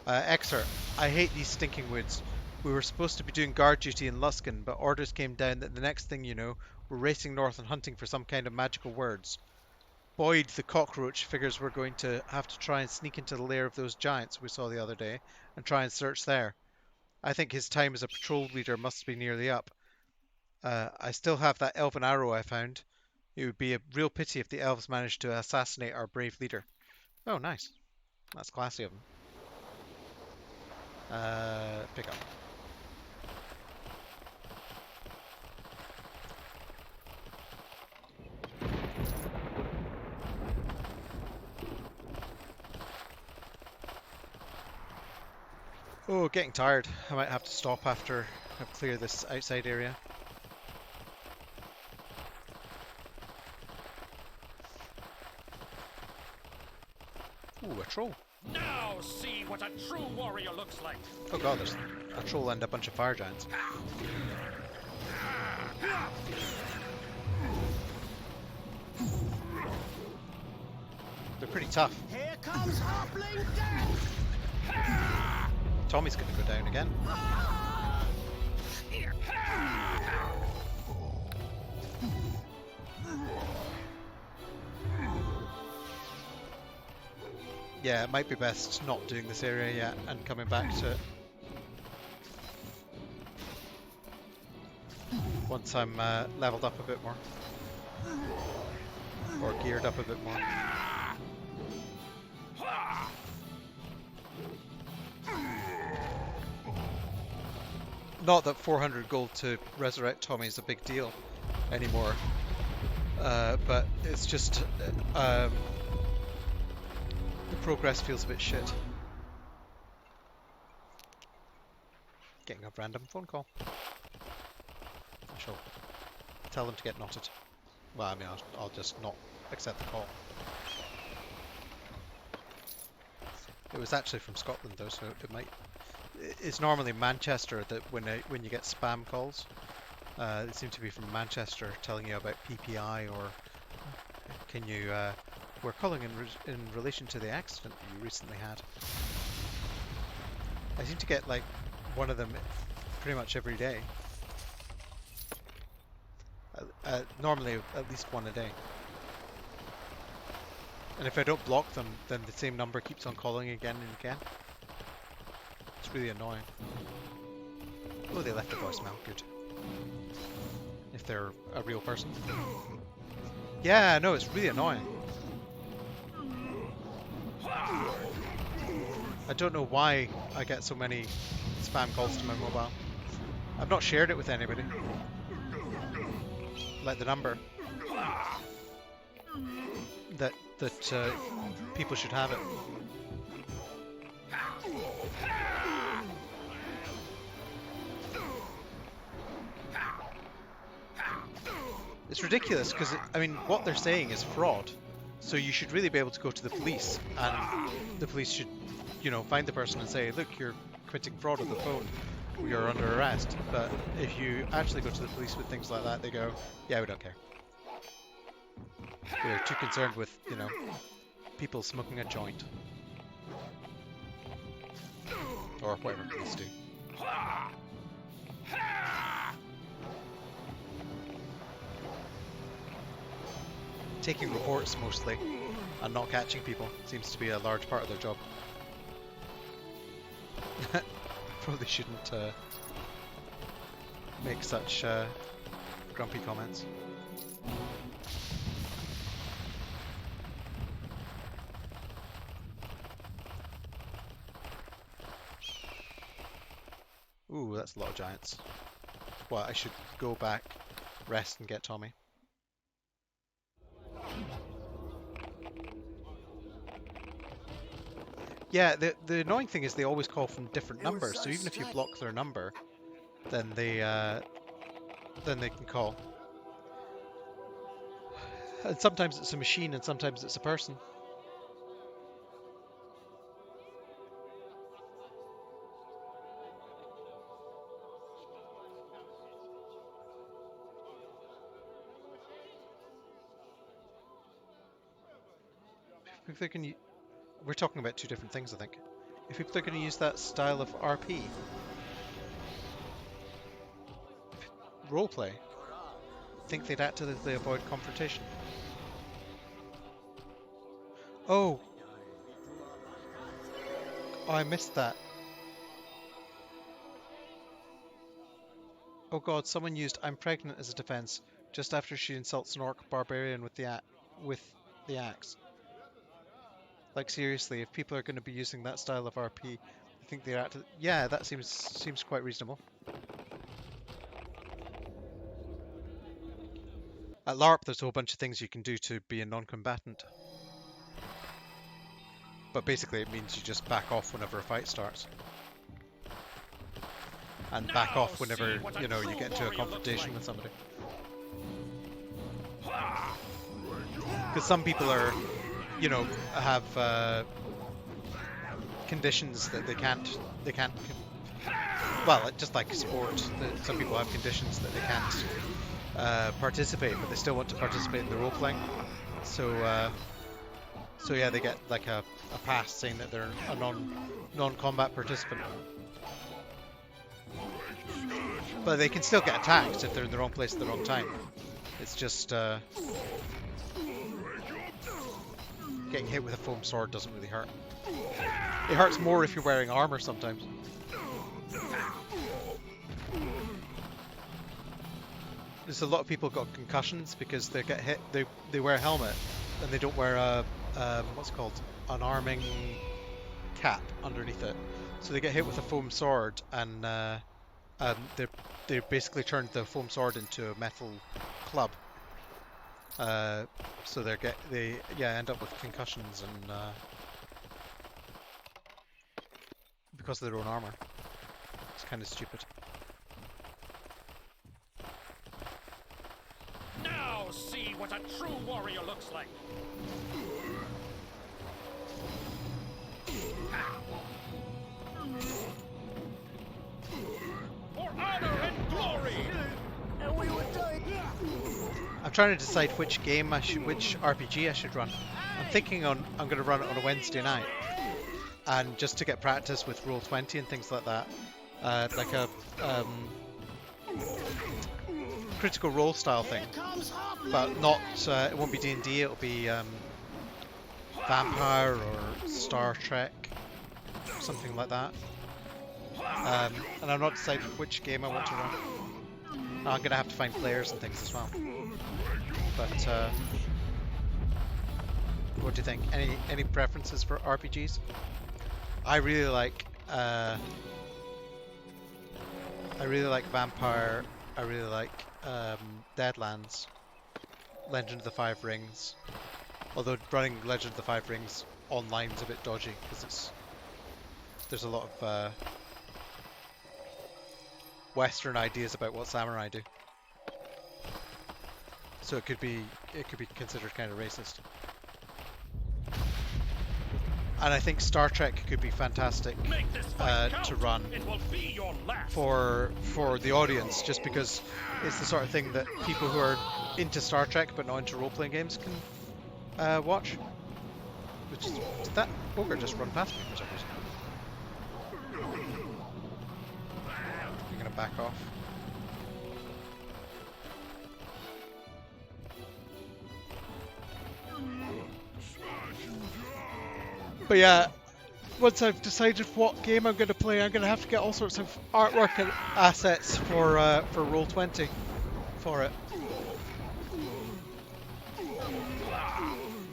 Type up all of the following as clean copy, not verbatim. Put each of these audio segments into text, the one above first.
Exer, I hate these stinking woods. We were supposed to be doing guard duty in Luskan, but orders came down that the next thing you know, we're racing north and hunting for some kind of magical words. Boyd the cockroach figures we're going to have to try and sneak into the lair of those giants we saw the other day and try and search there. I think his time as a patrol leader must be nearly up. I still have that elven arrow I found. It would be a real pity if the elves managed to assassinate our brave leader. Oh, nice. That's classy of them. Pick up. Oh, getting tired. I might have to stop after I've cleared this outside area. Ooh, a troll. Now see what a true warrior looks like. Oh god, there's a troll and a bunch of fire giants. They're pretty tough. Here comes Harpling Death! Tommy's gonna go down again. Yeah, it might be best not doing this area yet and coming back to it once I'm leveled up a bit more. Or geared up a bit more. Not that 400 gold to resurrect Tommy is a big deal anymore, but it's just the progress feels a bit shit. Getting a random phone call. I shall tell them to get knotted. Well, I mean, I'll just not accept the call. It was actually from Scotland though, so it might. It's normally Manchester that when you get spam calls, they seem to be from Manchester telling you about PPI or can you. We're calling in relation to the accident that you recently had. I seem to get like one of them pretty much every day. Normally at least one a day. And if I don't block them, then the same number keeps on calling again and again. It's really annoying. Oh, they left a voicemail. Good. If they're a real person. Yeah, no, it's really annoying. I don't know why I get so many spam calls to my mobile. I've not shared it with anybody. Like the number. That people should have it. It's ridiculous because, I mean, what they're saying is fraud. So you should really be able to go to the police and the police should, you know, find the person and say, look, you're committing fraud on the phone. You're under arrest. But if you actually go to the police with things like that, they go, yeah, we don't care. We're too concerned with, you know, people smoking a joint. Or whatever police do. Taking reports mostly, and not catching people seems to be a large part of their job. Probably shouldn't make such grumpy comments. Ooh, that's a lot of giants. Well, I should go back, rest, and get Tommy. Yeah, the annoying thing is they always call from different numbers, so even if you block their number, then they can call. And sometimes it's a machine, and sometimes it's a person. If they can, we're talking about two different things, I think. If people are going to use that style of RP, roleplay, I think they'd actively avoid confrontation. Oh, I missed that. Oh god, someone used "I'm pregnant" as a defense just after she insults an orc barbarian with the axe. Like seriously, if people are going to be using that style of RP, I think they're yeah, that seems quite reasonable. At LARP, there's a whole bunch of things you can do to be a non-combatant. But basically it means you just back off whenever a fight starts. And back off whenever, you know, you get into a confrontation with somebody. Because some people are, you know, have conditions that they can't, well, just like sport, some people have conditions that they can't participate, but they still want to participate in the role playing. So yeah, they get like a pass saying that they're a non-combat participant. But they can still get attacked if they're in the wrong place at the wrong time. It's just getting hit with a foam sword doesn't really hurt. It hurts more if you're wearing armor sometimes. There's a lot of people got concussions because they get hit. They wear a helmet and they don't wear a what's it called, an arming cap underneath it. So they get hit with a foam sword and they basically turned the foam sword into a metal club. So they end up with concussions and because of their own armor. It's kind of stupid. Now see what a true warrior looks like. For honor and glory. And we were doing. I'm trying to decide which RPG I should run. I'm thinking I'm going to run it on a Wednesday night, and just to get practice with Roll20 and things like that, like a critical role style thing, but not. It won't be D&D. It'll be Vampire or Star Trek, something like that. And I'm not decided which game I want to run. I'm gonna have to find players and things as well. But what do you think? Any preferences for RPGs? I really like Vampire. I really like Deadlands, Legend of the Five Rings. Although running Legend of the Five Rings online is a bit dodgy because there's a lot of Western ideas about what samurai do. So it could be considered kind of racist. And I think Star Trek could be fantastic to run for the audience, just because it's the sort of thing that people who are into Star Trek but not into role-playing games can watch. Which is, did that ogre just run past me for some reason? You're gonna back off. But yeah, once I've decided what game I'm going to play, I'm going to have to get all sorts of artwork and assets for Roll20 for it,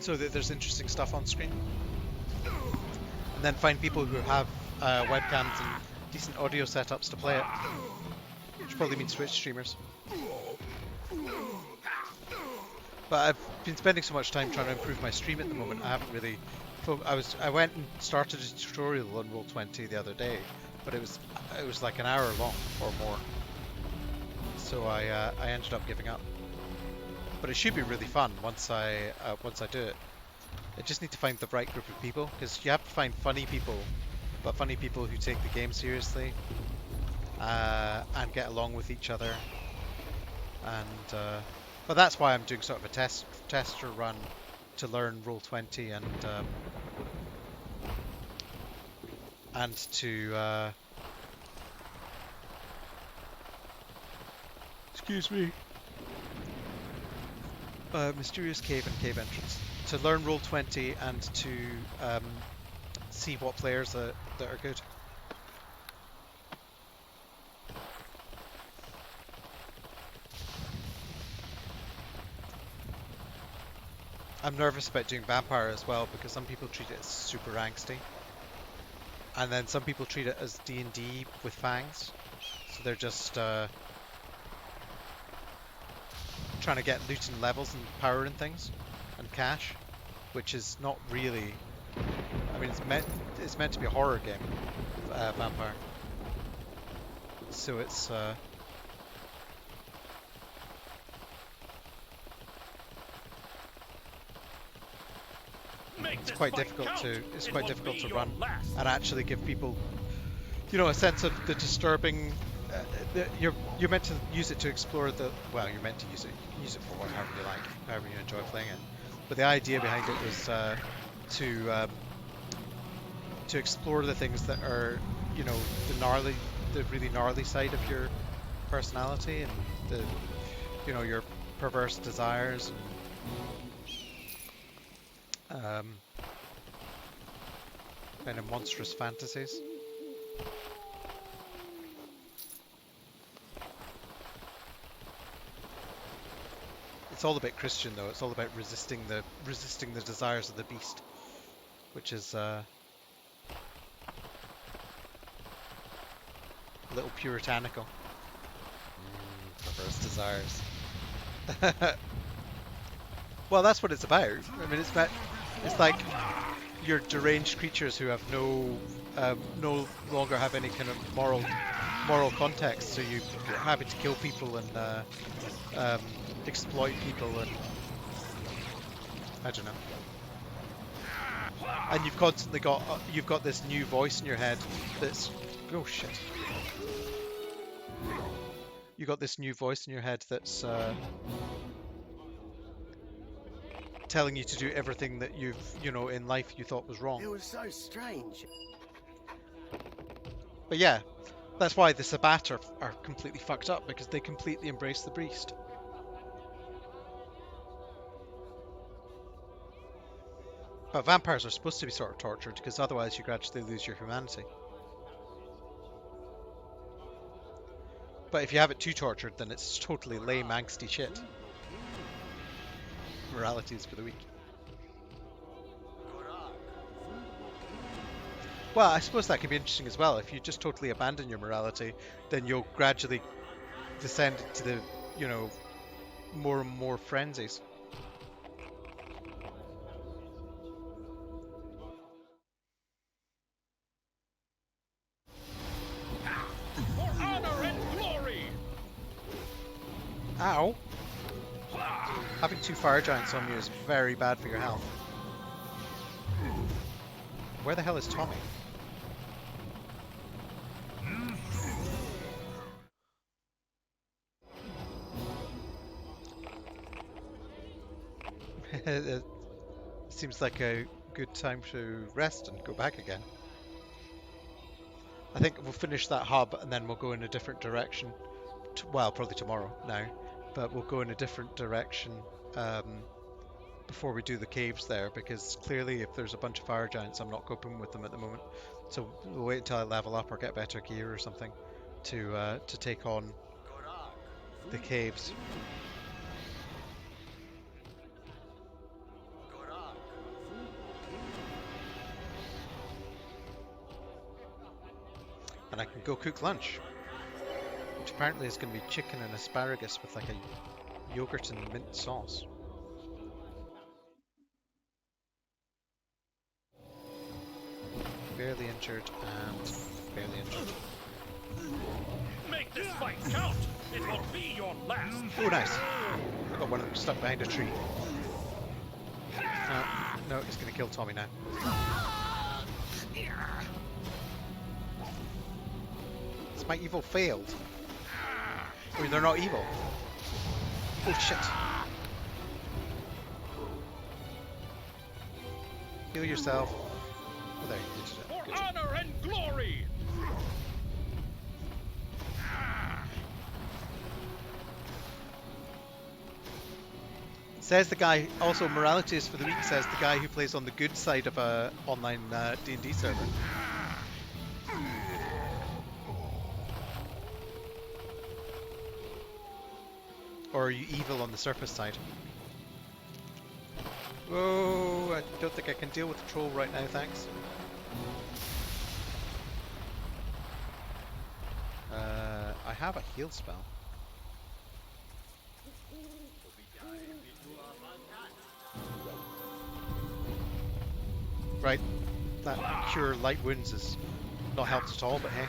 so that there's interesting stuff on screen. And then find people who have webcams and decent audio setups to play it, which probably means Twitch streamers. But I've been spending so much time trying to improve my stream at the moment, I haven't really... I went and started a tutorial on Roll20 the other day, but it was like an hour long or more. So I ended up giving up. But it should be really fun once I do it. I just need to find the right group of people, because you have to find funny people, but funny people who take the game seriously and get along with each other. And but that's why I'm doing sort of a tester run to learn Roll20 and and to excuse me, mysterious cave and cave entrance. To learn roll 20 and to see what players that are good. I'm nervous about doing vampire as well because some people treat it as super angsty, and then some people treat it as D&D with fangs, so they're just trying to get loot and levels and power and things and cash, which is not really. I mean, it's meant to be a horror game, vampire. So Make it's this quite fight difficult count. to It will be your run last. and actually give people, you know, a sense of the disturbing. You're meant to use it to explore the. Well, you're meant to use it. You can use it for however you like, however you enjoy playing it. But the idea behind it was to explore the things that are, you know, the really gnarly side of your personality and the, you know, your perverse desires and kind of monstrous fantasies. It's all a bit Christian though. It's all about resisting the desires of the beast, which is a little puritanical. Perverse desires. Well, that's what it's about. I mean, it's like you're deranged creatures who have no longer have any kind of moral context. So you're happy to kill people and exploit people and I don't know. And you've constantly got this new voice in your head that's oh shit. You got this new voice in your head that's telling you to do everything that in life you thought was wrong. It was so strange. But yeah, that's why the Sabbat are completely fucked up because they completely embrace the beast. But vampires are supposed to be sort of tortured because otherwise you gradually lose your humanity. But if you have it too tortured, then it's totally lame, angsty shit. Morality is for the weak. Well, I suppose that could be interesting as well. If you just totally abandon your morality, then you'll gradually descend into the, you know, more and more frenzies. For honor and glory. Ow! Having 2 fire giants on you is very bad for your health. Where the hell is Tommy? It seems like a good time to rest and go back again. I think we'll finish that hub and then we'll go in a different direction. Well, probably tomorrow now, but we'll go in a different direction before we do the caves there because clearly if there's a bunch of fire giants, I'm not coping with them at the moment. So we'll wait until I level up or get better gear or something to take on the caves. And I can go cook lunch, which apparently is going to be chicken and asparagus with like a yogurt and mint sauce. Barely injured and barely injured. Make this fight count. It will be your last. Oh, nice. I got one of them stuck behind a tree. No, he's going to kill Tommy now. It's my evil failed. Oh, they're not evil. Oh shit. Heal yourself. Oh, there, you did it. For Good job. honor and glory. Says the guy. Also, moralities for the week says the guy who plays on the good side of a online D&D server. Or are you evil on the surface side? Whoa! I don't think I can deal with the troll right now. Thanks. I have a heal spell. Right, that cure light wounds is not helped at all, but hey.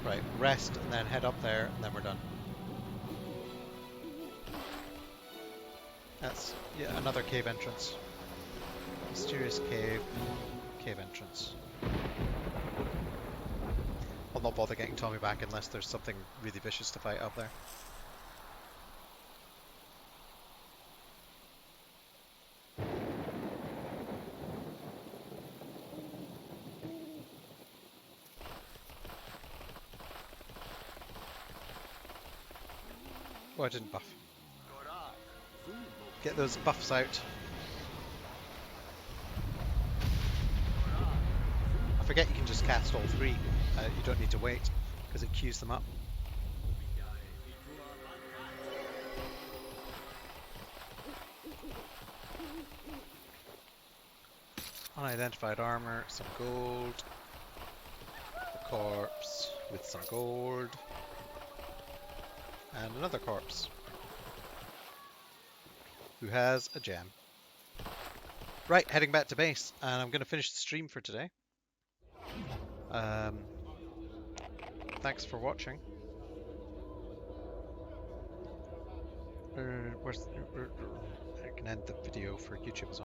Right, rest and then head up there and then we're done. That's yeah, another cave entrance. Mysterious cave entrance. I'll not bother getting Tommy back unless there's something really vicious to fight up there. Oh, I didn't buff. Get those buffs out. I forget you can just cast all three. You don't need to wait because it queues them up. Unidentified armor, some gold. A corpse with some gold. And another corpse who has a gem. Right, heading back to base, and I'm going to finish the stream for today. Thanks for watching. I can end the video for YouTube as well.